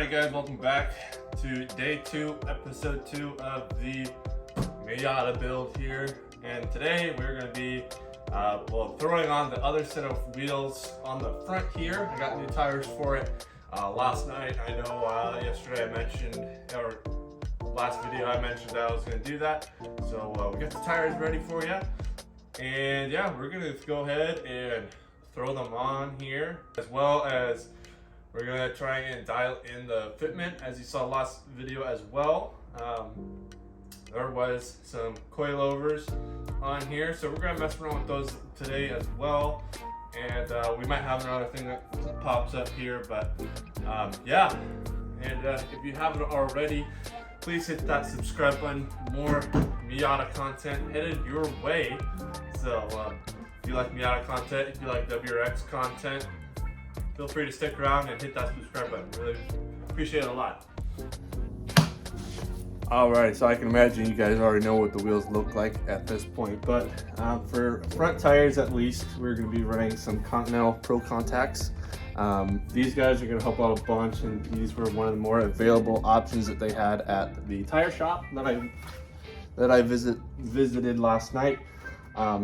Alright guys, welcome back to day 2, episode 2 of the Miata build here. And today we're going to be throwing on the other set of wheels on the front here. I got new tires for it last night. I know yesterday I mentioned, or last video I mentioned that I was going to do that. So we got the tires ready for you. And yeah, we're going to go ahead and throw them on here, as well as we're gonna try and dial in the fitment, as you saw last video as well. There was some coilovers on here, so we're gonna mess around with those today as well. And we might have another thing that pops up here, but yeah. And if you haven't already, please hit that subscribe button. More Miata content headed your way. So if you like Miata content, if you like WRX content, feel free to stick around and hit that subscribe button. Really appreciate it a lot. Alright, so I can imagine you guys already know what the wheels look like at this point, but for front tires at least, we're going to be running some Continental Pro Contacts. These guys are going to help out a bunch, and these were one of the more available options that they had at the tire shop that I visited last night.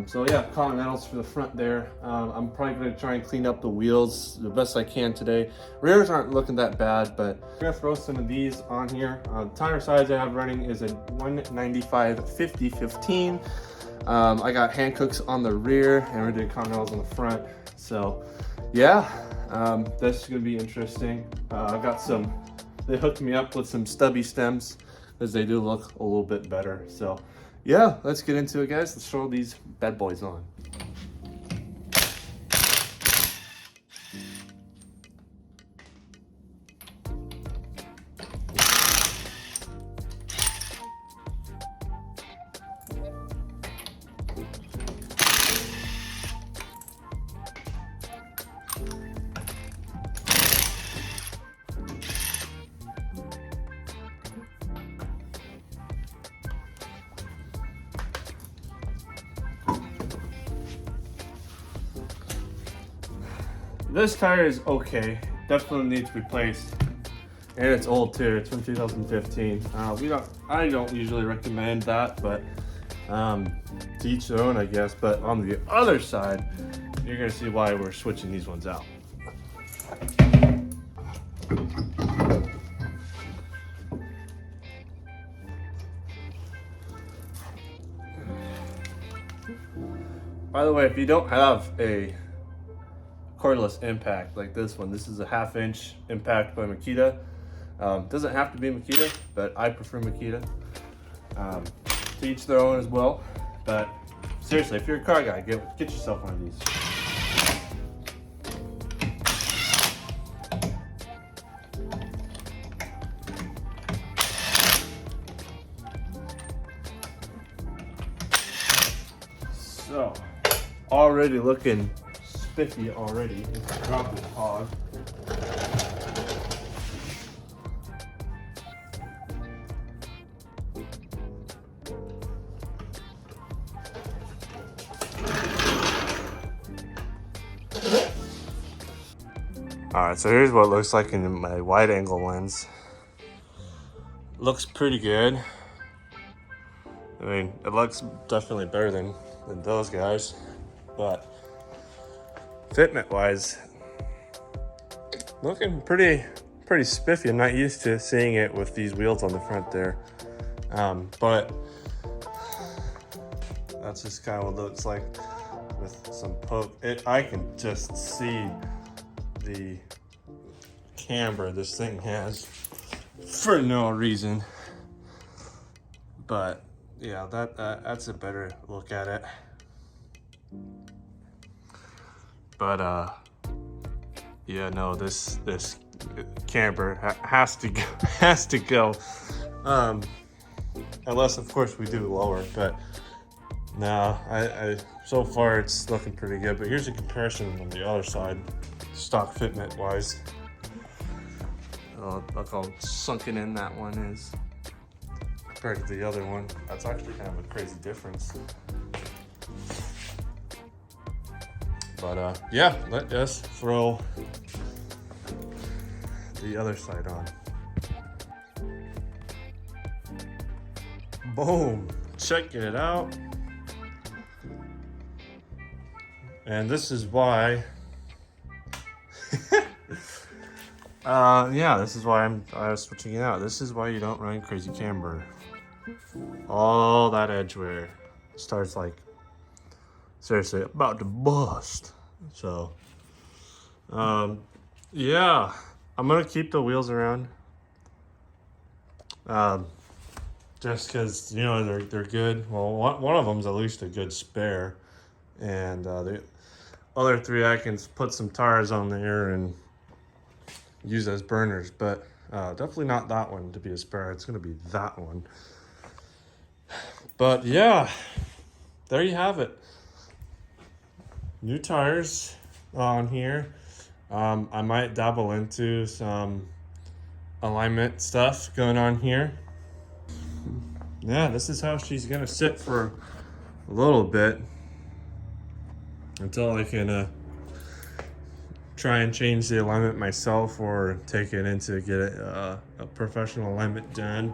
So yeah, Continentals for the front there. I'm probably going to try and clean up the wheels the best I can today. Rears aren't looking that bad, but I'm going to throw some of these on here. The tire size I have running is a 195/50/15. I got Hancooks on the rear, and we're doing Continentals on the front. So yeah, this is going to be interesting. I got they hooked me up with some stubby stems, because they do look a little bit better. So yeah, let's get into it, guys. Let's throw these bad boys on. This tire is okay, definitely needs replaced, and it's old too. It's from 2015. I don't usually recommend that, but to each their own, I guess. But on the other side, you're gonna see why we're switching these ones out. By the way, if you don't have a cordless impact like this one, this is a 1/2" impact by Makita. Doesn't have to be Makita, but I prefer Makita. To each their own as well. But seriously, if you're a car guy, get yourself one of these. So, already looking spiffy already. Drop this hog. Alright, so here's what it looks like in my wide angle lens. Looks pretty good. I mean, it looks definitely better than those guys, but fitment wise, looking pretty spiffy. I'm not used to seeing it with these wheels on the front there, but that's just kind of what it looks like with some poke. I can just see the camber this thing has for no reason, but yeah, that's a better look at it. But yeah, no, this camber has to go. Unless of course we do lower, but no, I so far it's looking pretty good. But here's a comparison on the other side, stock fitment wise. Look how sunken in that one is compared to the other one. That's actually kind of a crazy difference. But yeah, let us throw the other side on. Boom. Check it out. And this is why yeah, this is why I was switching it out. This is why you don't run crazy camber. All that edge wear starts like seriously about to bust. So yeah, I'm gonna keep the wheels around. Just because, you know, they're good. Well, one of them's at least a good spare, and the other three I can put some tires on there and use as burners, but definitely not that one to be a spare. It's gonna be that one. But yeah, there you have it. New tires on here. I might dabble into some alignment stuff going on here. Yeah, this is how she's gonna sit for a little bit until I can try and change the alignment myself or take it in to get a professional alignment done.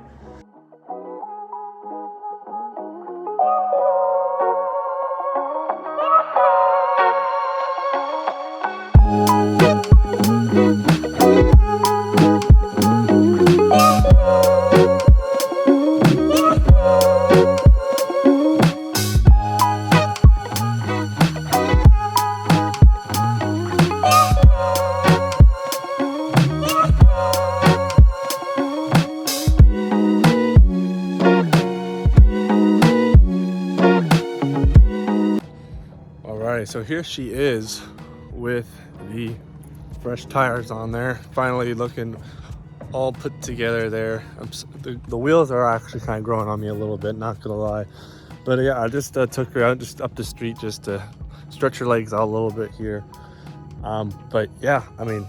So here she is with the fresh tires on there, finally looking all put together there. The wheels are actually kind of growing on me a little bit, not gonna lie, but yeah, I just took her out just up the street just to stretch her legs out a little bit here. But yeah, I mean,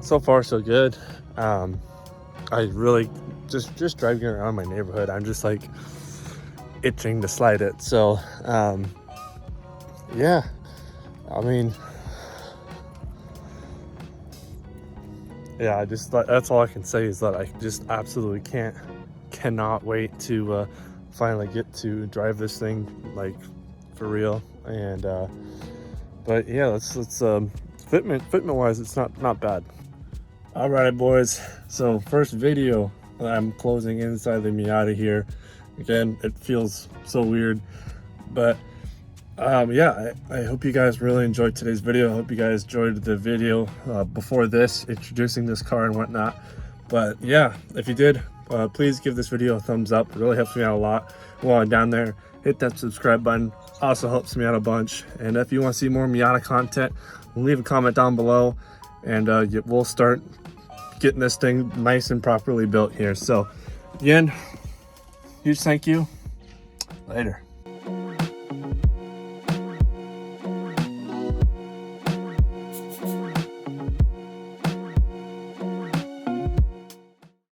so far so good. I really just driving around my neighborhood, I'm just like itching to slide it. So yeah, I mean, yeah, that's all I can say is that I just absolutely cannot wait to finally get to drive this thing like for real. And but yeah, let's fitment wise, it's not bad. All right, boys, so first video I'm closing inside the Miata here. Again, it feels so weird, but yeah, I hope you guys really enjoyed today's video. I hope you guys enjoyed the video before this, introducing this car and whatnot. But yeah, if you did, please give this video a thumbs up. It really helps me out a lot. While down there, hit that subscribe button. Also helps me out a bunch. And if you want to see more Miata content, leave a comment down below, and we'll start getting this thing nice and properly built here. So again, huge thank you. Later.